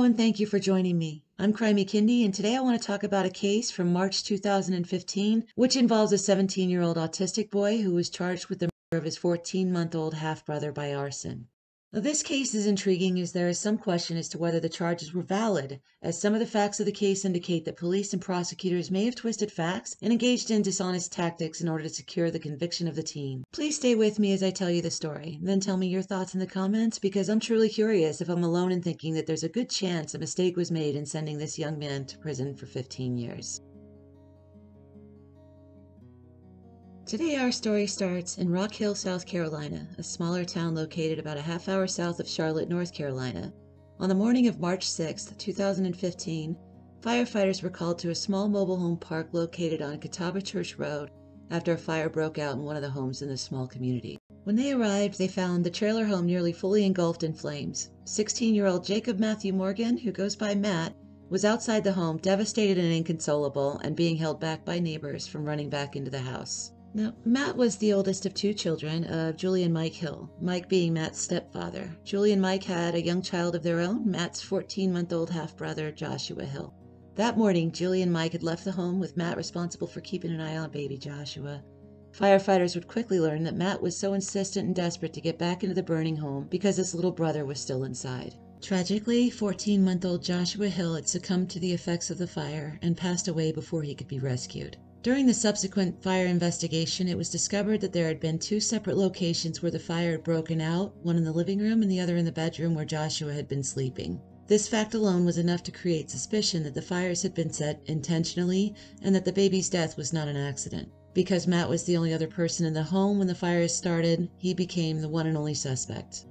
Hello and thank you for joining me. I'm Krimey Kyndie, and today I want to talk about a case from March 2015, which involves a 17-year-old autistic boy who was charged with the murder of his 14-month-old half-brother by arson. Now, this case is intriguing as there is some question as to whether the charges were valid, as some of the facts of the case indicate that police and prosecutors may have twisted facts and engaged in dishonest tactics in order to secure the conviction of the teen. Please stay with me as I tell you the story, then tell me your thoughts in the comments, because I'm truly curious if I'm alone in thinking that there's a good chance a mistake was made in sending this young man to prison for 15 years. Today our story starts in Rock Hill, South Carolina, a smaller town located about a half-hour south of Charlotte, North Carolina. On the morning of March 6, 2015, firefighters were called to a small mobile home park located on Catawba Church Road after a fire broke out in one of the homes in this small community. When they arrived, they found the trailer home nearly fully engulfed in flames. 16-year-old Jacob Matthew Morgan, who goes by Matt, was outside the home, devastated and inconsolable, and being held back by neighbors from running back into the house. Now, Matt was the oldest of two children of Julie and Mike Hill, Mike being Matt's stepfather. Julie and Mike had a young child of their own, Matt's 14-month-old half-brother, Joshua Hill. That morning, Julie and Mike had left the home with Matt responsible for keeping an eye on baby Joshua. Firefighters would quickly learn that Matt was so insistent and desperate to get back into the burning home because his little brother was still inside. Tragically, 14-month-old Joshua Hill had succumbed to the effects of the fire and passed away before he could be rescued. During the subsequent fire investigation, it was discovered that there had been two separate locations where the fire had broken out, one in the living room and the other in the bedroom where Joshua had been sleeping. This fact alone was enough to create suspicion that the fires had been set intentionally and that the baby's death was not an accident. Because Matt was the only other person in the home when the fires started, he became the one and only suspect.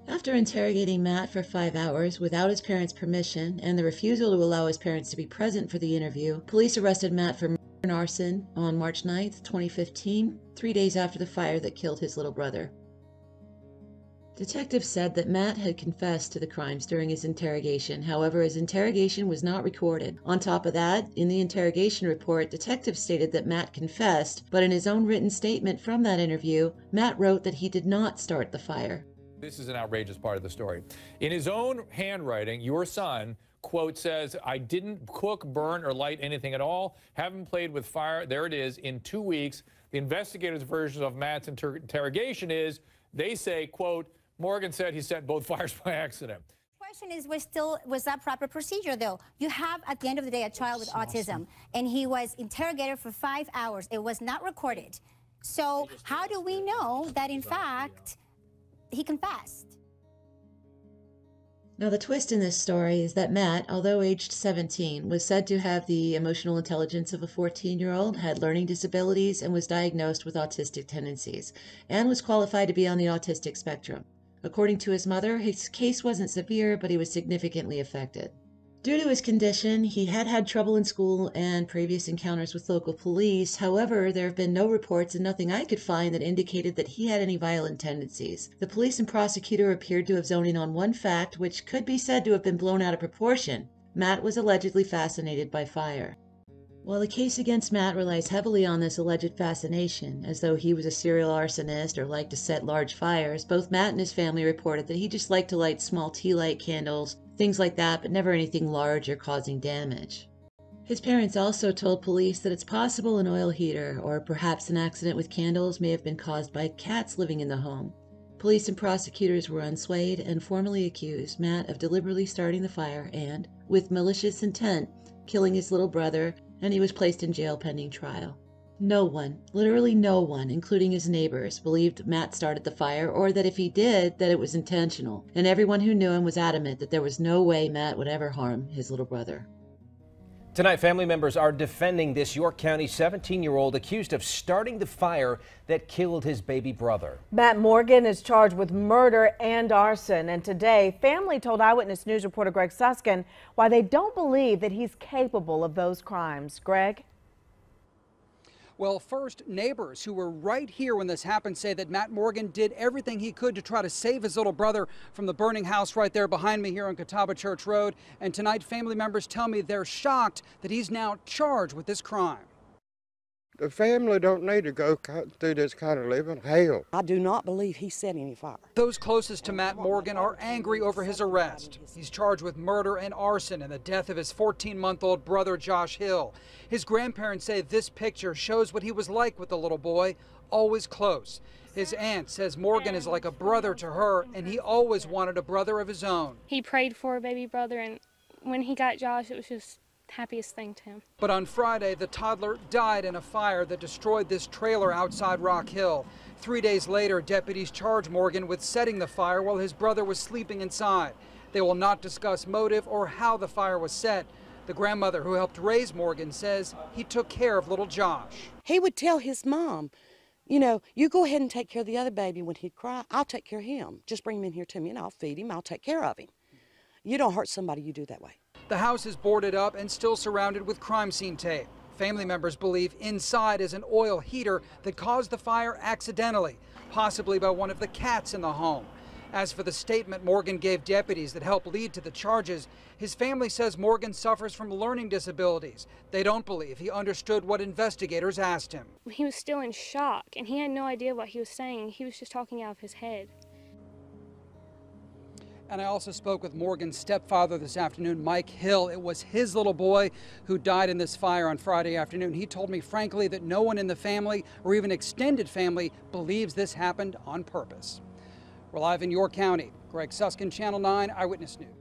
After interrogating Matt for 5 hours without his parents' permission and the refusal to allow his parents to be present for the interview, police arrested Matt for and arson on March 9, 2015, 3 days after the fire that killed his little brother. Detectives said that Matt had confessed to the crimes during his interrogation. However, his interrogation was not recorded. On top of that, in the interrogation report, detectives stated that Matt confessed, but in his own written statement from that interview, Matt wrote that he did not start the fire. This is an outrageous part of the story. In his own handwriting, your son, quote, says, "I didn't cook, burn, or light anything at all. Haven't played with fire." There it is, in 2 weeks. The investigators' version of Matt's interrogation is, they say, quote, "Morgan said he set both fires by accident." Question is, was that proper procedure, though? You have, at the end of the day, a child with autism, and he was interrogated for 5 hours. It was not recorded. So how do we know that, in fact, he confessed? Now, the twist in this story is that Matt, although aged 17, was said to have the emotional intelligence of a 14-year-old, had learning disabilities, and was diagnosed with autistic tendencies, and was qualified to be on the autistic spectrum. According to his mother, his case wasn't severe, but he was significantly affected. Due to his condition, he had had trouble in school and previous encounters with local police. However, there have been no reports and nothing I could find that indicated that he had any violent tendencies. The police and prosecutor appeared to have zoned in on one fact, which could be said to have been blown out of proportion. Matt was allegedly fascinated by fire. While the case against Matt relies heavily on this alleged fascination, as though he was a serial arsonist or liked to set large fires, both Matt and his family reported that he just liked to light small tea light candles, things like that, but never anything large or causing damage. His parents also told police that it's possible an oil heater or perhaps an accident with candles may have been caused by cats living in the home. Police and prosecutors were unswayed and formally accused Matt of deliberately starting the fire and, with malicious intent, killing his little brother, and he was placed in jail pending trial. No one, literally no one, including his neighbors, believed Matt started the fire, or that if he did, that it was intentional, and everyone who knew him was adamant that there was no way Matt would ever harm his little brother. Tonight, family members are defending this York County 17-year-old accused of starting the fire that killed his baby brother. Matt Morgan is charged with murder and arson, and today, family told Eyewitness News reporter Greg Suskin why they don't believe that he's capable of those crimes. Greg? Well, first, neighbors who were right here when this happened say that Matt Morgan did everything he could to try to save his little brother from the burning house right there behind me here on Catawba Church Road. And tonight, family members tell me they're shocked that he's now charged with this crime. The family don't need to go through this kind of living hell. I do not believe he set any fire. Those closest to Matt Morgan are angry over his arrest. He's charged with murder and arson and the death of his 14-month-old brother, Josh Hill. His grandparents say this picture shows what he was like with the little boy, always close. His aunt says Morgan is like a brother to her, and he always wanted a brother of his own. He prayed for a baby brother, and when he got Josh, it was just happiest thing to him. But on Friday, the toddler died in a fire that destroyed this trailer outside Rock Hill. 3 days later, deputies charged Morgan with setting the fire while his brother was sleeping inside. They will not discuss motive or how the fire was set. The grandmother who helped raise Morgan says he took care of little Josh. He would tell his mom, you know, you go ahead and take care of the other baby when he'd cry. I'll take care of him. Just bring him in here to me and I'll feed him. I'll take care of him. You don't hurt somebody, you do that way. The house is boarded up and still surrounded with crime scene tape. Family members believe inside is an oil heater that caused the fire accidentally, possibly by one of the cats in the home. As for the statement Morgan gave deputies that helped lead to the charges, his family says Morgan suffers from learning disabilities. They don't believe he understood what investigators asked him. He was still in shock, and he had no idea what he was saying. He was just talking out of his head. And I also spoke with Morgan's stepfather this afternoon, Mike Hill. It was his little boy who died in this fire on Friday afternoon. He told me, frankly, that no one in the family or even extended family believes this happened on purpose. We're live in York County. Greg Suskin, Channel 9 Eyewitness News.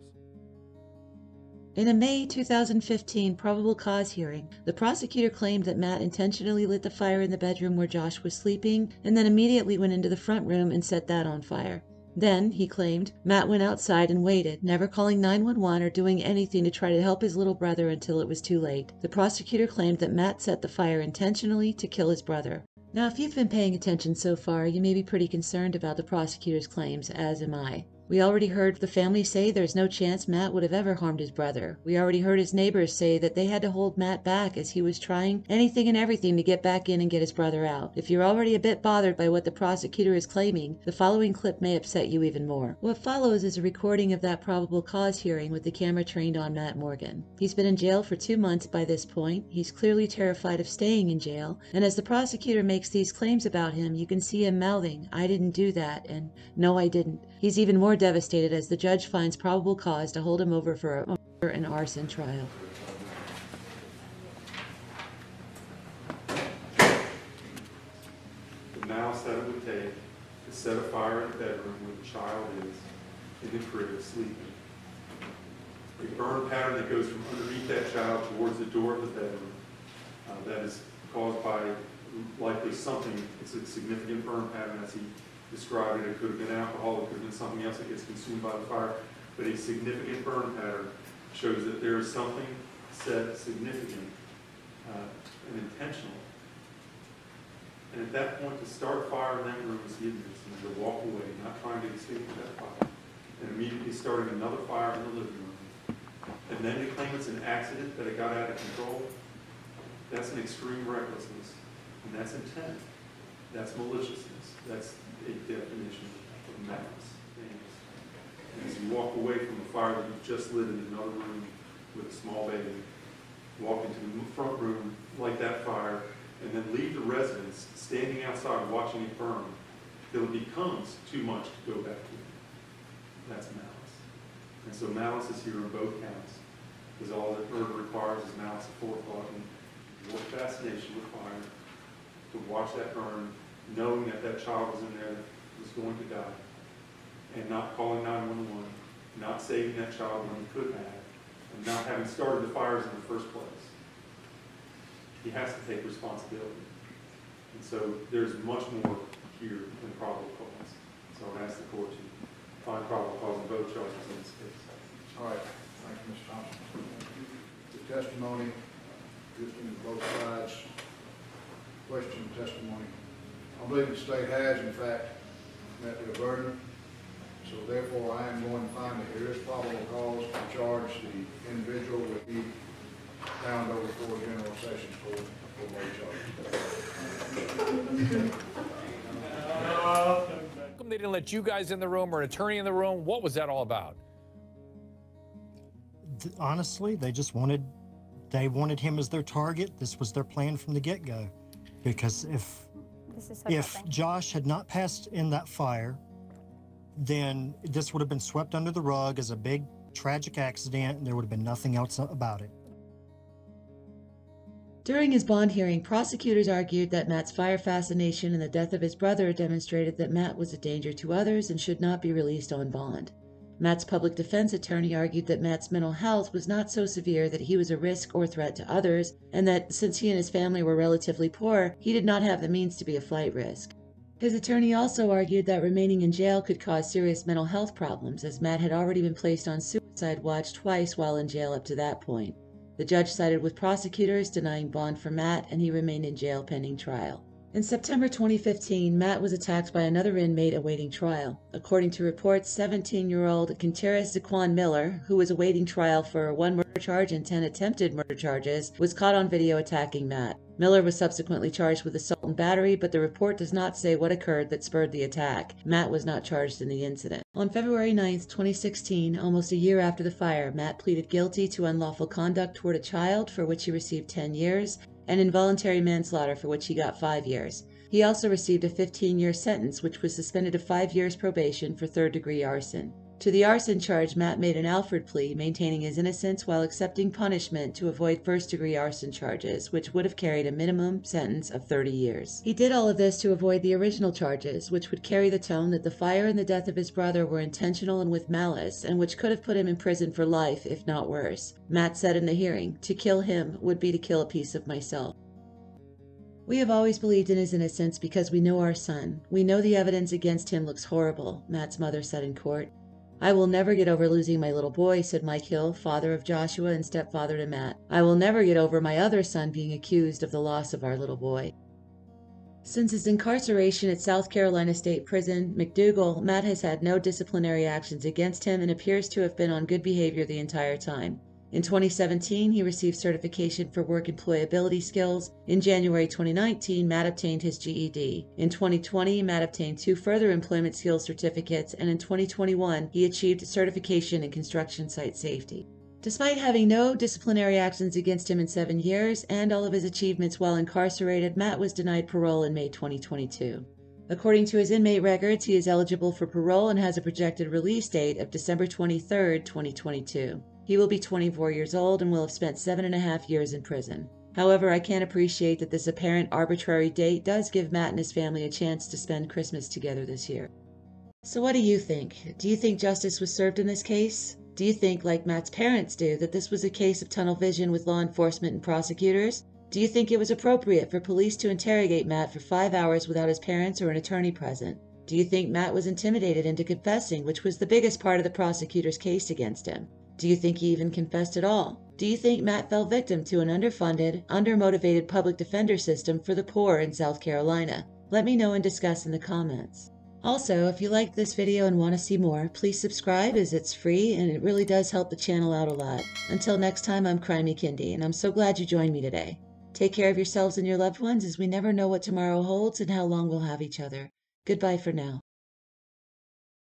In a May 2015 probable cause hearing, the prosecutor claimed that Matt intentionally lit the fire in the bedroom where Josh was sleeping and then immediately went into the front room and set that on fire. Then, he claimed, Matt went outside and waited, never calling 911 or doing anything to try to help his little brother until it was too late. The prosecutor claimed that Matt set the fire intentionally to kill his brother. Now, if you've been paying attention so far, you may be pretty concerned about the prosecutor's claims, as am I. We already heard the family say there's no chance Matt would have ever harmed his brother. We already heard his neighbors say that they had to hold Matt back as he was trying anything and everything to get back in and get his brother out. If you're already a bit bothered by what the prosecutor is claiming, the following clip may upset you even more. What follows is a recording of that probable cause hearing with the camera trained on Matt Morgan. He's been in jail for 2 months by this point. He's clearly terrified of staying in jail, and as the prosecutor makes these claims about him, you can see him mouthing, "I didn't do that," and "No, I didn't." He's even more devastated as the judge finds probable cause to hold him over for a murder and arson trial. The malice that it would take to set a fire in the bedroom where the child is in the crib sleeping. A burn pattern that goes from underneath that child towards the door of the bedroom that is caused by likely something. It's a significant burn pattern as he described it. It could have been alcohol, it could have been something else that gets consumed by the fire, but a significant burn pattern shows that there is something set significant and intentional. And at that point, to start fire in that room is hidden, and to walk away, not trying to escape that fire, and immediately starting another fire in the living room, and then to claim it's an accident, that it got out of control, that's an extreme recklessness, and that's intent, that's maliciousness, that's a definition of malice. And as you walk away from the fire that you've just lit in another room with a small baby, walk into the front room, light that fire, and then leave the residence standing outside watching it burn till it becomes too much to go back to. That's malice. And so malice is here on both counts, because all that murder requires is malice of forethought and your fascination with fire, to watch that burn, knowing that that child was in there that was going to die, and not calling 911, not saving that child when he could have, and not having started the fires in the first place. He has to take responsibility. And so there's much more here than probable cause. So I would ask the court to find probable cause in both charges in this case. All right. Thank you, Mr. Thompson. The testimony, listening to both sides, question testimony. I believe the state has, in fact, met their burden. So therefore, I am going to find that there is probable cause to charge the individual with the found over for General Sessions Court for both charges. How come they didn't let you guys in the room or an attorney in the room? What was that all about? Honestly, they wanted him as their target. This was their plan from the get-go. because if Josh had not passed in that fire, then this would have been swept under the rug as a big tragic accident, and there would have been nothing else about it. During his bond hearing, prosecutors argued that Matt's fire fascination and the death of his brother demonstrated that Matt was a danger to others and should not be released on bond. Matt's public defense attorney argued that Matt's mental health was not so severe that he was a risk or threat to others, and that since he and his family were relatively poor, he did not have the means to be a flight risk. His attorney also argued that remaining in jail could cause serious mental health problems, as Matt had already been placed on suicide watch twice while in jail up to that point. The judge sided with prosecutors, denying bond for Matt, and he remained in jail pending trial. In September 2015, Matt was attacked by another inmate awaiting trial. According to reports, 17-year-old Kyndie Zaquan Miller, who was awaiting trial for 1 murder charge and 10 attempted murder charges, was caught on video attacking Matt. Miller was subsequently charged with assault and battery, but the report does not say what occurred that spurred the attack. Matt was not charged in the incident. On February 9, 2016, almost a year after the fire, Matt pleaded guilty to unlawful conduct toward a child, for which he received 10 years, and involuntary manslaughter, for which he got 5 years. He also received a 15-year sentence, which was suspended to 5 years probation for third-degree arson. To the arson charge, Matt made an Alford plea, maintaining his innocence while accepting punishment to avoid first-degree arson charges, which would have carried a minimum sentence of 30 years. He did all of this to avoid the original charges, which would carry the tone that the fire and the death of his brother were intentional and with malice, and which could have put him in prison for life, if not worse. Matt said in the hearing, "To kill him would be to kill a piece of myself." "We have always believed in his innocence because we know our son. We know the evidence against him looks horrible," Matt's mother said in court. "I will never get over losing my little boy," said Mike Hill, father of Joshua and stepfather to Matt. "I will never get over my other son being accused of the loss of our little boy." Since his incarceration at South Carolina State Prison, McDougal, Matt has had no disciplinary actions against him and appears to have been on good behavior the entire time. In 2017, he received certification for work employability skills. In January 2019, Matt obtained his GED. In 2020, Matt obtained 2 further employment skills certificates, and in 2021, he achieved certification in construction site safety. Despite having no disciplinary actions against him in 7 years and all of his achievements while incarcerated, Matt was denied parole in May 2022. According to his inmate records, he is eligible for parole and has a projected release date of December 23, 2022. He will be 24 years old and will have spent 7.5 years in prison. However, I can appreciate that this apparent arbitrary date does give Matt and his family a chance to spend Christmas together this year. So what do you think? Do you think justice was served in this case? Do you think, like Matt's parents do, that this was a case of tunnel vision with law enforcement and prosecutors? Do you think it was appropriate for police to interrogate Matt for 5 hours without his parents or an attorney present? Do you think Matt was intimidated into confessing, which was the biggest part of the prosecutor's case against him? Do you think he even confessed at all? Do you think Matt fell victim to an underfunded, undermotivated public defender system for the poor in South Carolina? Let me know and discuss in the comments. Also, if you liked this video and want to see more, please subscribe as it's free and it really does help the channel out a lot. Until next time, I'm Krimey Kyndie, and I'm so glad you joined me today. Take care of yourselves and your loved ones, as we never know what tomorrow holds and how long we'll have each other. Goodbye for now.